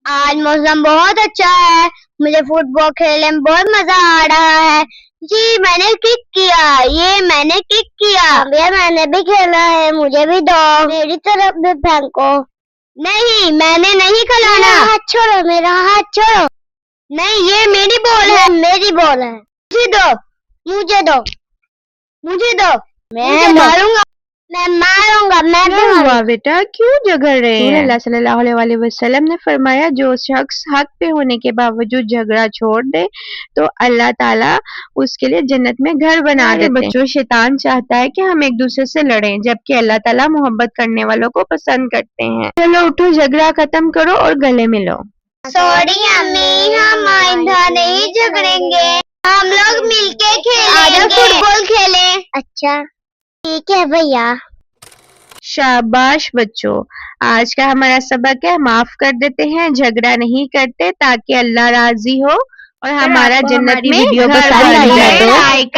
آج موسم بہت اچھا ہے، مجھے فٹ بال کھیلنے میں بہت مزہ آ رہا ہے۔ جی میں نے کک کیا، یہ میں نے کک کیا۔ میں نے بھی کھیلا ہے، مجھے بھی دو، میری طرف بھی پھینکو۔ نہیں میں نے نہیں کھلانا۔ ہاتھ چھوڑو، میرا ہاتھ چھوڑو۔ نہیں یہ میری بال ہے، میری بال ہے، مجھے دو، مجھے دو، مجھے دو، میں ماروں گا، میں ماروں گا، میں بھی کیا ماروں ہوا گا۔ بیٹا، کیوں جھگڑ رہے ہیں؟ رسول اللہ صلی اللہ علیہ وسلم نے فرمایا جو شخص حق پہ ہونے کے باوجود جھگڑا چھوڑ دے تو اللہ تعالیٰ اس کے لیے جنت میں گھر بنا دیتے ہیں۔ بچوں، شیطان چاہتا ہے کہ ہم ایک دوسرے سے لڑیں جبکہ اللہ تعالیٰ محبت کرنے والوں کو پسند کرتے ہیں۔ چلو اٹھو، جھگڑا ختم کرو اور گلے ملو۔ سوری امی، ہم آئندہ نہیں جھگڑیں گے، ہم لوگ مل کے کھیلیں گے، فٹ بال کھیلیں۔ اچھا ٹھیک ہے بھیا۔ شاباش بچوں، آج کا ہمارا سبق ہے معاف کر دیتے ہیں، جھگڑا نہیں کرتے تاکہ اللہ راضی ہو اور ہمارا جنت میں ویڈیو گھر پسند بن آئی ہے جائے۔ تو لائک